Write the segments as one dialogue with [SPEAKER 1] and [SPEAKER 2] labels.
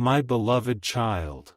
[SPEAKER 1] My beloved child.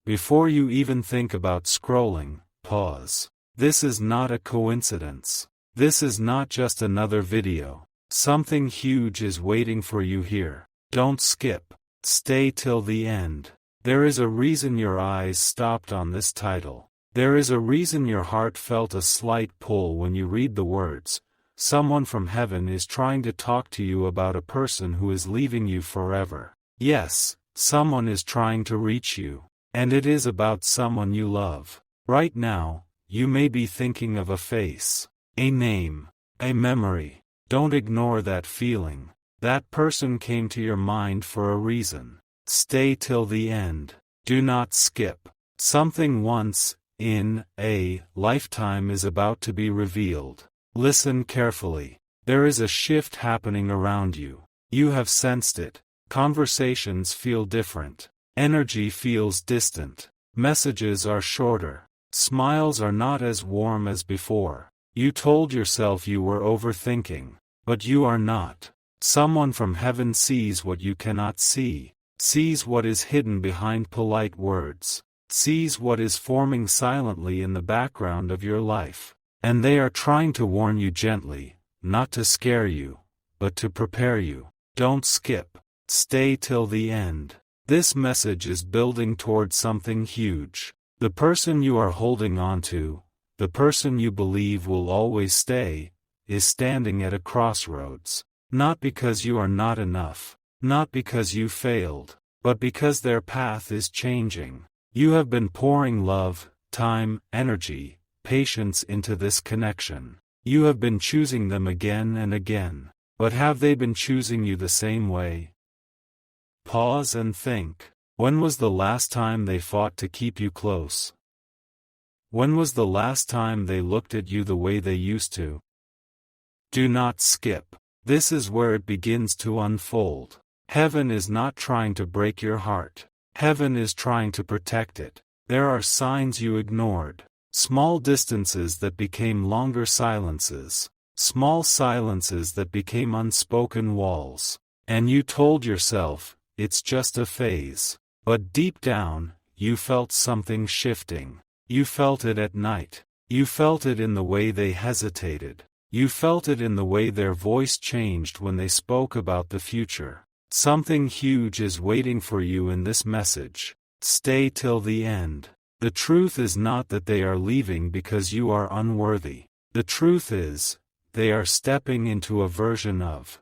[SPEAKER 1] Before you even think about scrolling, pause. This is not a coincidence. This is not just another video. Something huge is waiting for you here. Don't skip. Stay till the end. There is a reason your eyes stopped on this title. There is a reason your heart felt a slight pull when you read the words. Someone from heaven is trying to talk to you about a person who is leaving you forever. Yes, someone is trying to reach you. And it is about someone you love. Right now, you may be thinking of a face, a name, a memory. Don't ignore that feeling. That person came to your mind for a reason. Stay till the end. Do not skip. Something once in a lifetime is about to be revealed. Listen carefully. There is a shift happening around you. You have sensed it. Conversations feel different. Energy feels distant. Messages are shorter. Smiles are not as warm as before. You told yourself you were overthinking, but you are not. Someone from heaven sees what you cannot see, sees what is hidden behind polite words, sees what is forming silently in the background of your life. And they are trying to warn you gently, not to scare you, but to prepare you. Don't skip. Stay till the end. This message is building towards something huge. The person you are holding on to, the person you believe will always stay, is standing at a crossroads. Not because you are not enough, not because you failed, but because their path is changing. You have been pouring love, time, energy, patience into this connection. You have been choosing them again and again, but have they been choosing you the same way? Pause and think. When was the last time they fought to keep you close? When was the last time they looked at you the way they used to? Do not skip. This is where it begins to unfold. Heaven is not trying to break your heart. Heaven is trying to protect it. There are signs you ignored. Small distances that became longer silences. Small silences that became unspoken walls. And you told yourself, it's just a phase. But deep down, you felt something shifting. You felt it at night. You felt it in the way they hesitated. You felt it in the way their voice changed when they spoke about the future. Something huge is waiting for you in this message. Stay till the end. The truth is not that they are leaving because you are unworthy. The truth is, they are stepping into a version of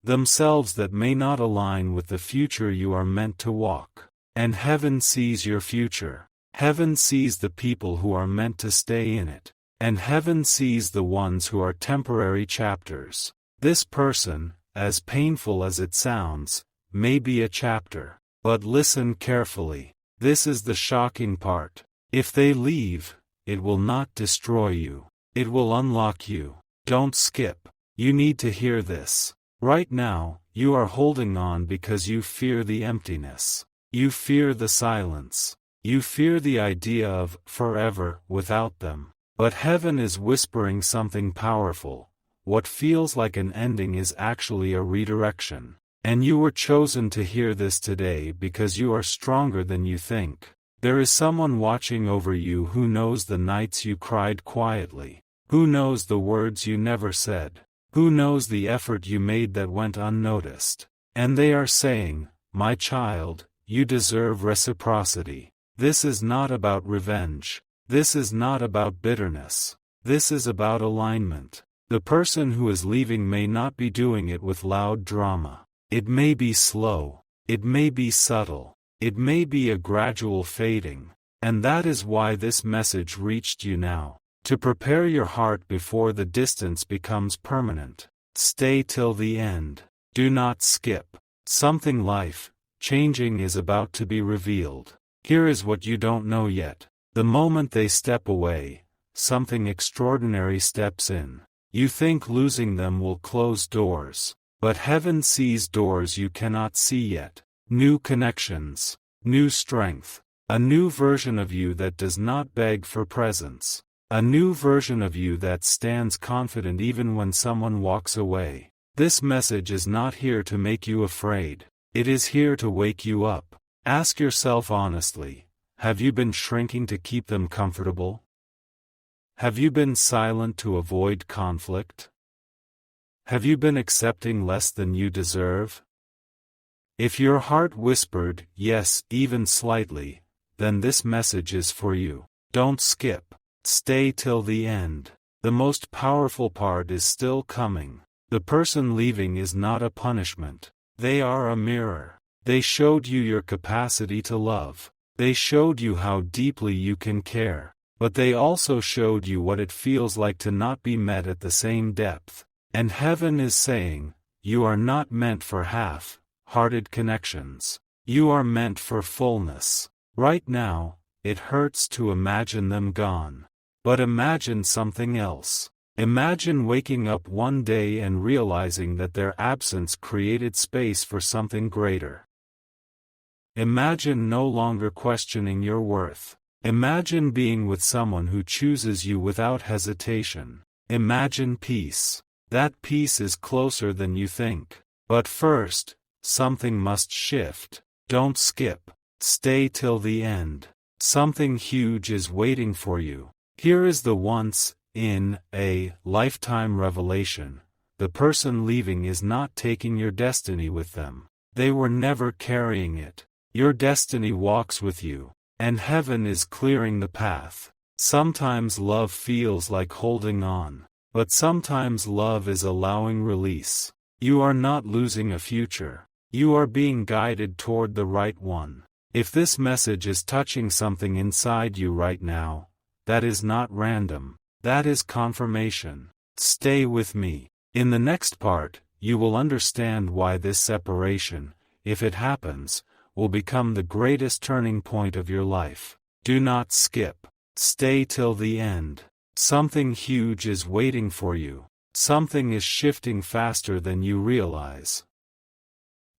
[SPEAKER 1] themselves that may not align with the future you are meant to walk. And heaven sees your future. Heaven sees the people who are meant to stay in it. And heaven sees the ones who are temporary chapters. This person, as painful as it sounds, may be a chapter. But listen carefully. This is the shocking part. If they leave, it will not destroy you. It will unlock you. Don't skip. You need to hear this. Right now, you are holding on because you fear the emptiness. You fear the silence. You fear the idea of forever without them. But heaven is whispering something powerful. What feels like an ending is actually a redirection. And you were chosen to hear this today because you are stronger than you think. There is someone watching over you who knows the nights you cried quietly. Who knows the words you never said. Who knows the effort you made that went unnoticed. And they are saying, my child, you deserve reciprocity. This is not about revenge. This is not about bitterness. This is about alignment. The person who is leaving may not be doing it with loud drama. It may be slow. It may be subtle. It may be a gradual fading. And that is why this message reached you now. To prepare your heart before the distance becomes permanent. Stay till the end. Do not skip. Something life-changing is about to be revealed. Here is what you don't know yet. The moment they step away, something extraordinary steps in. You think losing them will close doors. But heaven sees doors you cannot see yet. New connections. New strength. A new version of you that does not beg for presence. A new version of you that stands confident even when someone walks away. This message is not here to make you afraid. It is here to wake you up. Ask yourself honestly, have you been shrinking to keep them comfortable? Have you been silent to avoid conflict? Have you been accepting less than you deserve? If your heart whispered, yes, even slightly, then this message is for you. Don't skip. Stay till the end. The most powerful part is still coming. The person leaving is not a punishment. They are a mirror. They showed you your capacity to love. They showed you how deeply you can care. But they also showed you what it feels like to not be met at the same depth. And heaven is saying, you are not meant for half-hearted connections. You are meant for fullness. Right now, it hurts to imagine them gone. But imagine something else. Imagine waking up one day and realizing that their absence created space for something greater. Imagine no longer questioning your worth. Imagine being with someone who chooses you without hesitation. Imagine peace. That peace is closer than you think. But first, something must shift. Don't skip. Stay till the end. Something huge is waiting for you. Here is the once-in-a-lifetime revelation. The person leaving is not taking your destiny with them. They were never carrying it. Your destiny walks with you. And heaven is clearing the path. Sometimes love feels like holding on. But sometimes love is allowing release. You are not losing a future. You are being guided toward the right one. If this message is touching something inside you right now, that is not random. That is confirmation. Stay with me. In the next part, you will understand why this separation, if it happens, will become the greatest turning point of your life. Do not skip. Stay till the end. Something huge is waiting for you. Something is shifting faster than you realize.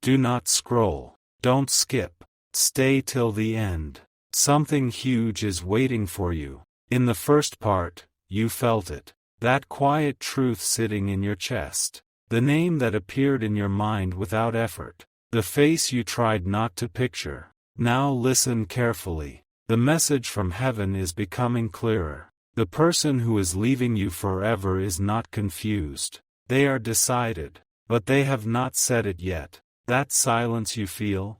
[SPEAKER 1] Do not scroll. Don't skip. Stay till the end. Something huge is waiting for you. In the first part, you felt it. That quiet truth sitting in your chest. The name that appeared in your mind without effort. The face you tried not to picture. Now listen carefully. The message from heaven is becoming clearer. The person who is leaving you forever is not confused. They are decided, but they have not said it yet. That silence you feel?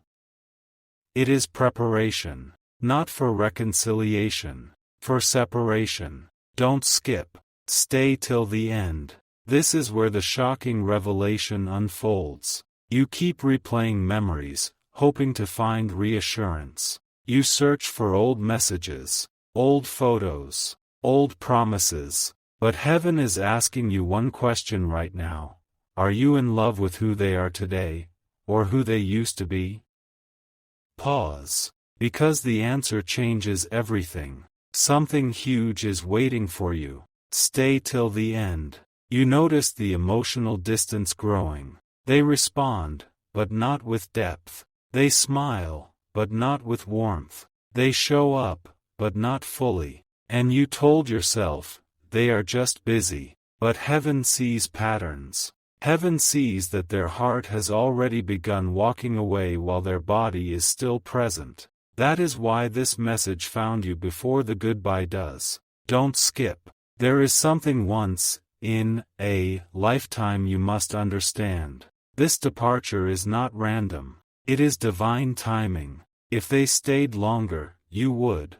[SPEAKER 1] It is preparation. Not for reconciliation. For separation. Don't skip. Stay till the end. This is where the shocking revelation unfolds. You keep replaying memories, hoping to find reassurance. You search for old messages, old photos, old promises. But heaven is asking you one question right now. Are you in love with who they are today, or who they used to be? Pause. Because the answer changes everything. Something huge is waiting for you. Stay till the end. You notice the emotional distance growing. They respond, but not with depth. They smile, but not with warmth. They show up, but not fully. And you told yourself, they are just busy. But heaven sees patterns. Heaven sees that their heart has already begun walking away while their body is still present. That is why this message found you before the goodbye does. Don't skip. There is something once in a lifetime you must understand. This departure is not random. It is divine timing. If they stayed longer, you would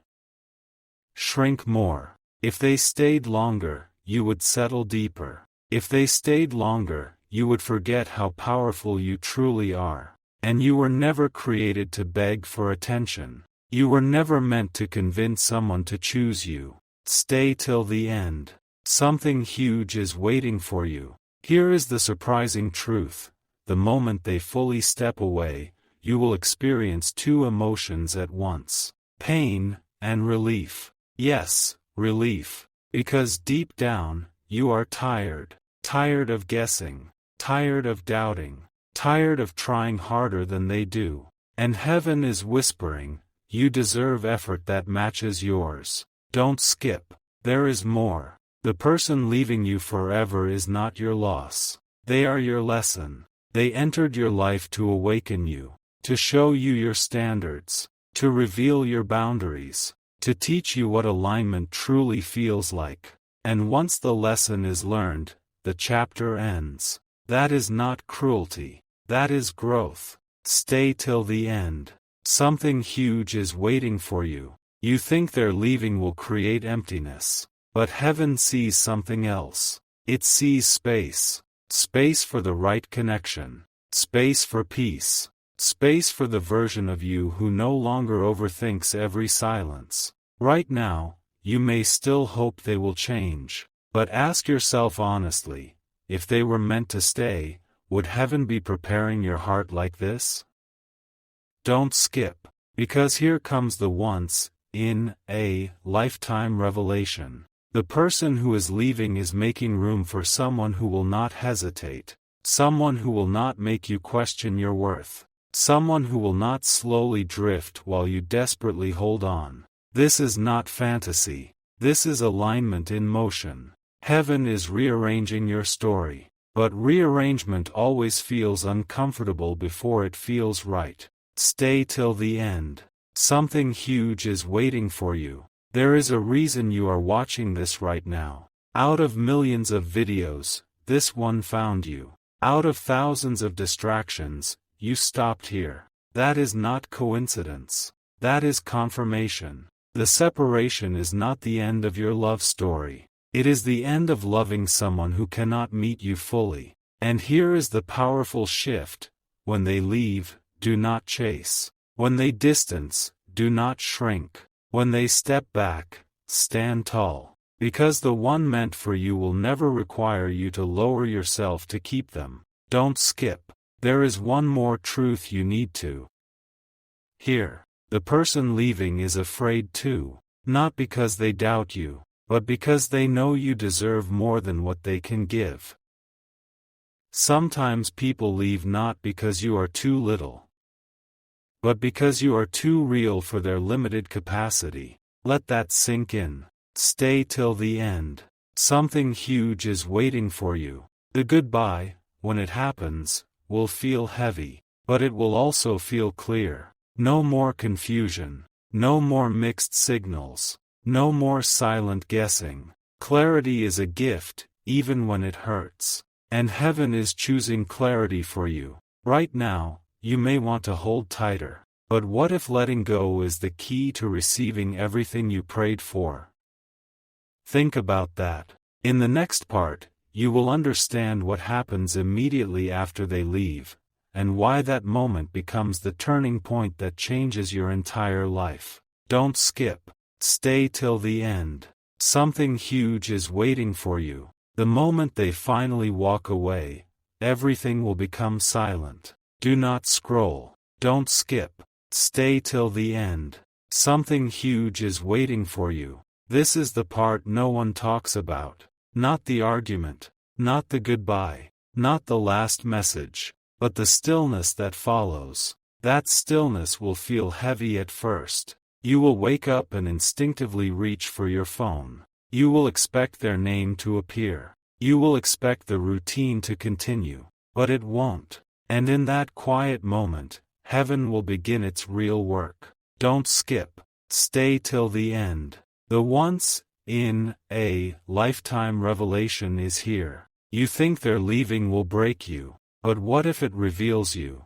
[SPEAKER 1] shrink more. If they stayed longer, you would settle deeper. If they stayed longer, you would forget how powerful you truly are. And you were never created to beg for attention. You were never meant to convince someone to choose you. Stay till the end. Something huge is waiting for you. Here is the surprising truth. The moment they fully step away, you will experience two emotions at once. Pain and relief. Yes, relief. Because deep down, you are tired. Tired of guessing. Tired of doubting. Tired of trying harder than they do. And heaven is whispering, you deserve effort that matches yours. Don't skip. There is more. The person leaving you forever is not your loss. They are your lesson. They entered your life to awaken you, to show you your standards, to reveal your boundaries, to teach you what alignment truly feels like. And once the lesson is learned, the chapter ends. That is not cruelty. That is growth. Stay till the end. Something huge is waiting for you. You think their leaving will create emptiness. But heaven sees something else. It sees space. Space for the right connection. Space for peace. Space for the version of you who no longer overthinks every silence. Right now, you may still hope they will change. But ask yourself honestly, if they were meant to stay, would heaven be preparing your heart like this? Don't skip, because here comes the once in a lifetime revelation. The person who is leaving is making room for someone who will not hesitate, someone who will not make you question your worth, someone who will not slowly drift while you desperately hold on. This is not fantasy. This is alignment in motion. Heaven is rearranging your story. But rearrangement always feels uncomfortable before it feels right. Stay till the end. Something huge is waiting for you. There is a reason you are watching this right now. Out of millions of videos, this one found you. Out of thousands of distractions, you stopped here. That is not coincidence. That is confirmation. The separation is not the end of your love story. It is the end of loving someone who cannot meet you fully. And here is the powerful shift. When they leave, do not chase. When they distance, do not shrink. When they step back, stand tall. Because the one meant for you will never require you to lower yourself to keep them. Don't skip. There is one more truth you need to hear. The person leaving is afraid too. Not because they doubt you, but because they know you deserve more than what they can give. Sometimes people leave not because you are too little, but because you are too real for their limited capacity. Let that sink in. Stay till the end. Something huge is waiting for you. The goodbye, when it happens, will feel heavy, but it will also feel clear. No more confusion. No more mixed signals. No more silent guessing. Clarity is a gift, even when it hurts. And heaven is choosing clarity for you. Right now, you may want to hold tighter. But what if letting go is the key to receiving everything you prayed for? Think about that. In the next part, you will understand what happens immediately after they leave, and why that moment becomes the turning point that changes your entire life. Don't skip. Stay till the end. Something huge is waiting for you. The moment they finally walk away, everything will become silent. Do not scroll. Don't skip. Stay till the end. Something huge is waiting for you. This is the part no one talks about. Not the argument. Not the goodbye. Not the last message. But the stillness that follows. That stillness will feel heavy at first. You will wake up and instinctively reach for your phone. You will expect their name to appear. You will expect the routine to continue. But it won't. And in that quiet moment, heaven will begin its real work. Don't skip. Stay till the end. The once in a lifetime revelation is here. You think their leaving will break you, but what if it reveals you?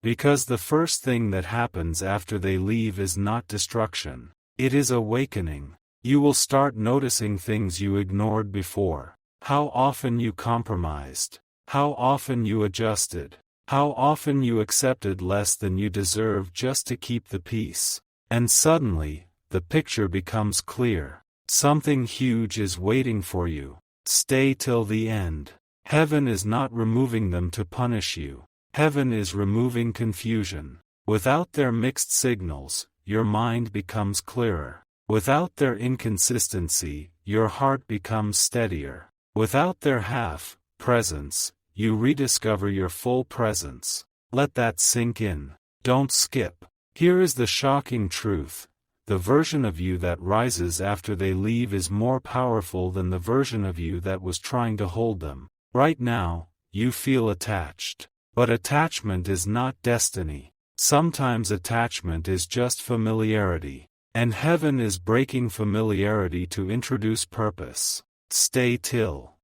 [SPEAKER 1] Because the first thing that happens after they leave is not destruction. It is awakening. You will start noticing things you ignored before. How often you compromised. How often you adjusted. How often you accepted less than you deserve just to keep the peace. And suddenly, the picture becomes clear. Something huge is waiting for you. Stay till the end. Heaven is not removing them to punish you. Heaven is removing confusion. Without their mixed signals, your mind becomes clearer. Without their inconsistency, your heart becomes steadier. Without their half-presence, you rediscover your full presence. Let that sink in. Don't skip. Here is the shocking truth. The version of you that rises after they leave is more powerful than the version of you that was trying to hold them. Right now, you feel attached. But attachment is not destiny. Sometimes attachment is just familiarity. And heaven is breaking familiarity to introduce purpose. Stay till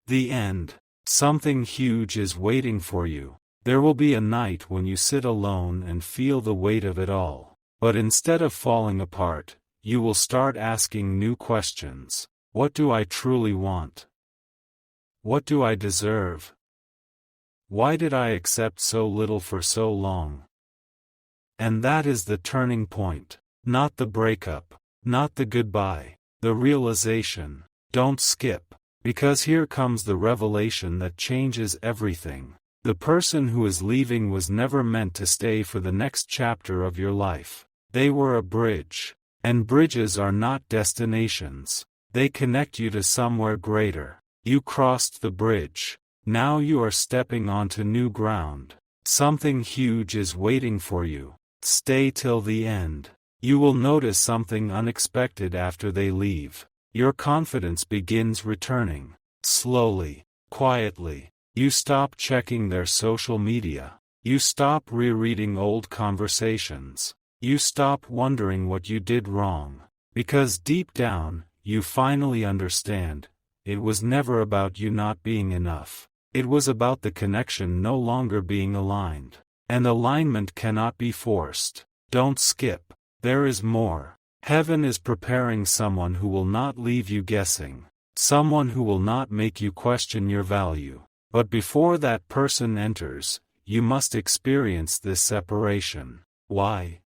[SPEAKER 1] the end. Something huge is waiting for you. There will be a night when you sit alone and feel the weight of it all. But instead of falling apart, you will start asking new questions. What do I truly want? What do I deserve? Why did I accept so little for so long? And that is the turning point. Not the breakup. Not the goodbye. The realization. Don't skip. Because here comes the revelation that changes everything. The person who is leaving was never meant to stay for the next chapter of your life. They were a bridge. And bridges are not destinations. They connect you to somewhere greater. You crossed the bridge. Now you are stepping onto new ground. Something huge is waiting for you. Stay till the end. You will notice something unexpected after they leave. Your confidence begins returning. Slowly, quietly. You stop checking their social media. You stop rereading old conversations. You stop wondering what you did wrong. Because deep down, you finally understand. It was never about you not being enough. It was about the connection no longer being aligned. And alignment cannot be forced. Don't skip. There is more. Heaven is preparing someone who will not leave you guessing. Someone who will not make you question your value. But before that person enters, you must experience this separation. Why?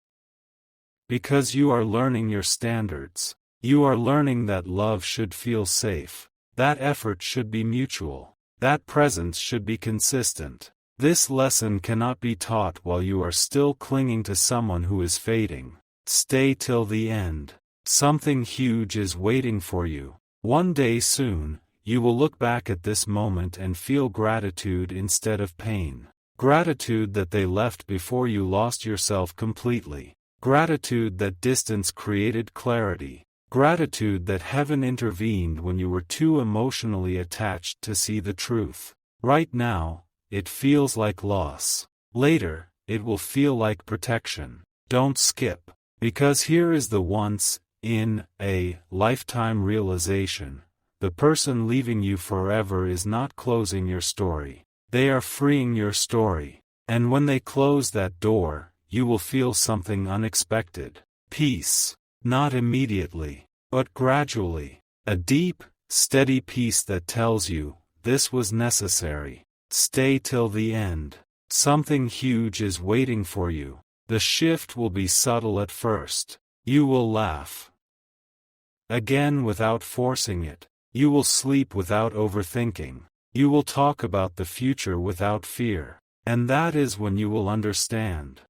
[SPEAKER 1] Because you are learning your standards. You are learning that love should feel safe. That effort should be mutual. That presence should be consistent. This lesson cannot be taught while you are still clinging to someone who is fading. Stay till the end. Something huge is waiting for you. One day soon, you will look back at this moment and feel gratitude instead of pain. Gratitude that they left before you lost yourself completely. Gratitude that distance created clarity. Gratitude that heaven intervened when you were too emotionally attached to see the truth. Right now, it feels like loss. Later, it will feel like protection. Don't skip. Because here is the once, in, a, lifetime realization. The person leaving you forever is not closing your story. They are freeing your story. And when they close that door, you will feel something unexpected. Peace. Not immediately, but gradually. A deep, steady peace that tells you, this was necessary. Stay till the end. Something huge is waiting for you. The shift will be subtle at first. You will laugh again without forcing it. You will sleep without overthinking. You will talk about the future without fear. And that is when you will understand.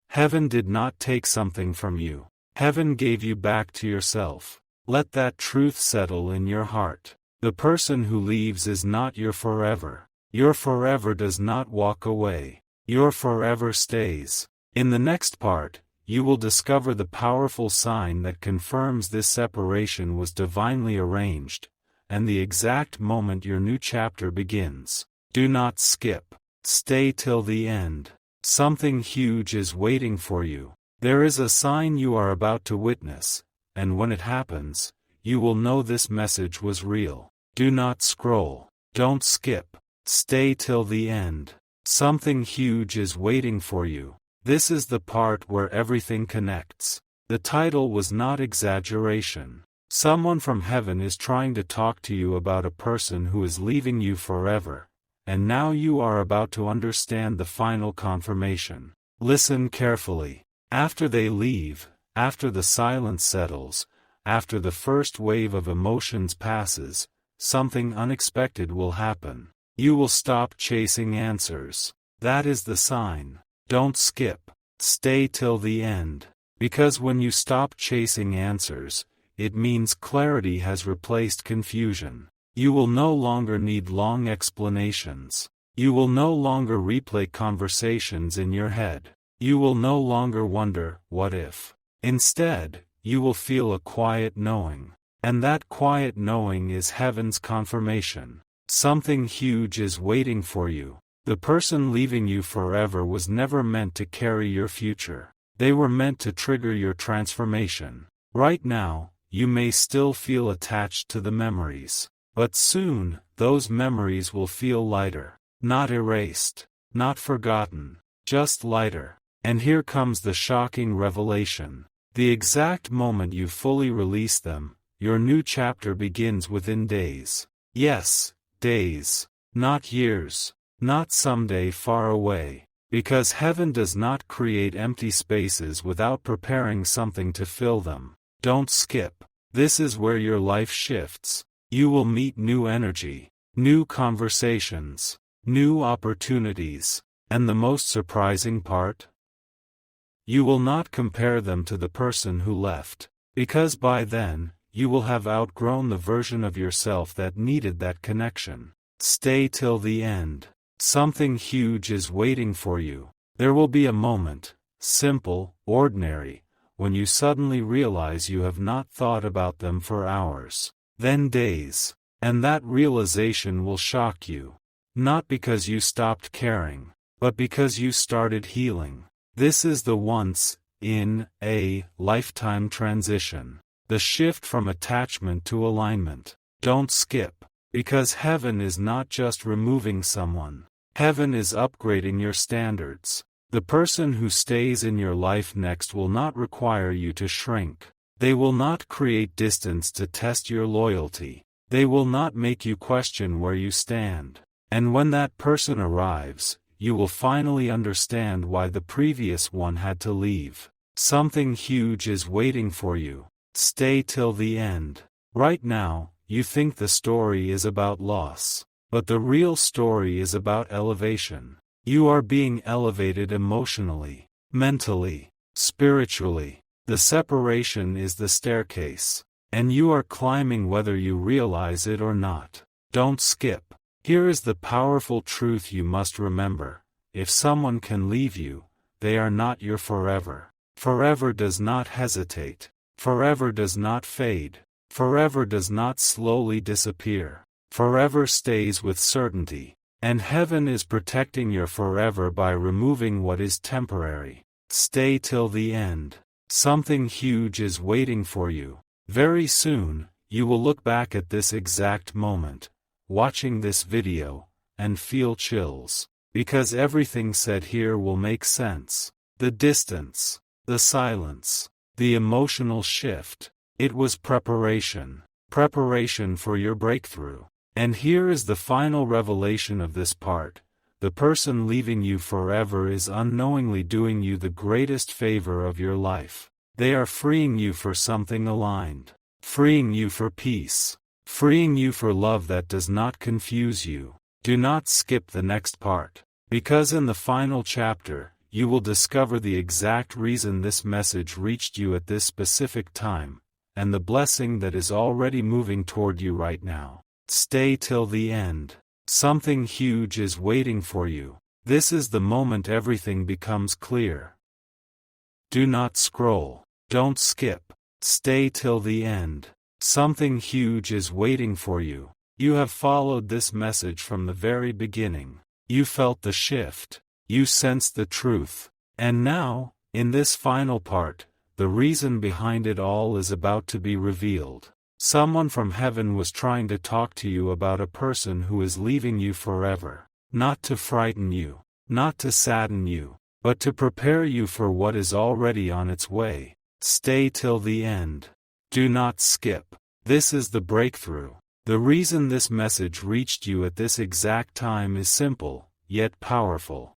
[SPEAKER 1] Heaven did not take something from you. Heaven gave you back to yourself. Let that truth settle in your heart. The person who leaves is not your forever. Your forever does not walk away. Your forever stays. In the next part, you will discover the powerful sign that confirms this separation was divinely arranged, and the exact moment your new chapter begins. Do not skip. Stay till the end. Something huge is waiting for you. There is a sign you are about to witness, and when it happens, you will know this message was real. Do not scroll. Don't skip. Stay till the end. Something huge is waiting for you. This is the part where everything connects. The title was not exaggeration. Someone from heaven is trying to talk to you about a person who is leaving you forever, and now you are about to understand the final confirmation. Listen carefully. After they leave, after the silence settles, after the first wave of emotions passes, something unexpected will happen. You will stop chasing answers. That is the sign. Don't skip. Stay till the end. Because when you stop chasing answers, it means clarity has replaced confusion. You will no longer need long explanations. You will no longer replay conversations in your head. You will no longer wonder, what if? Instead, you will feel a quiet knowing. And that quiet knowing is heaven's confirmation. Something huge is waiting for you. The person leaving you forever was never meant to carry your future. They were meant to trigger your transformation. Right now, you may still feel attached to the memories. But soon, those memories will feel lighter. Not erased. Not forgotten. Just lighter. And here comes the shocking revelation. The exact moment you fully release them, your new chapter begins within days. Yes, days. Not years. Not someday far away. Because heaven does not create empty spaces without preparing something to fill them. Don't skip. This is where your life shifts. You will meet new energy, new conversations, new opportunities, and the most surprising part? You will not compare them to the person who left, because by then, you will have outgrown the version of yourself that needed that connection. Stay till the end. Something huge is waiting for you. There will be a moment, simple, ordinary, when you suddenly realize you have not thought about them for hours, then days, and that realization will shock you. Not because you stopped caring, but because you started healing. This is the once-in-a-lifetime transition. The shift from attachment to alignment. Don't skip, because heaven is not just removing someone. Heaven is upgrading your standards. The person who stays in your life next will not require you to shrink. They will not create distance to test your loyalty. They will not make you question where you stand. And when that person arrives, you will finally understand why the previous one had to leave. Something huge is waiting for you. Stay till the end. Right now, you think the story is about loss. But the real story is about elevation. You are being elevated emotionally, mentally, spiritually. The separation is the staircase. And you are climbing whether you realize it or not. Don't skip. Here is the powerful truth you must remember. If someone can leave you, they are not your forever. Forever does not hesitate. Forever does not fade. Forever does not slowly disappear. Forever stays with certainty. And heaven is protecting your forever by removing what is temporary. Stay till the end. Something huge is waiting for you. Very soon, you will look back at this exact moment, watching this video, and feel chills. Because everything said here will make sense. The distance, the silence, the emotional shift. It was preparation. Preparation for your breakthrough. And here is the final revelation of this part. The person leaving you forever is unknowingly doing you the greatest favor of your life. They are freeing you for something aligned. Freeing you for peace. Freeing you for love that does not confuse you. Do not skip the next part. Because in the final chapter, you will discover the exact reason this message reached you at this specific time, and the blessing that is already moving toward you right now. Stay till the end. Something huge is waiting for you. This is the moment everything becomes clear. Do not scroll. Don't skip. Stay till the end. Something huge is waiting for you. You have followed this message from the very beginning. You felt the shift. You sensed the truth. And now, in this final part, the reason behind it all is about to be revealed. Someone from heaven was trying to talk to you about a person who is leaving you forever. Not to frighten you, not to sadden you, but to prepare you for what is already on its way. Stay till the end. Do not skip. This is the breakthrough. The reason this message reached you at this exact time is simple, yet powerful.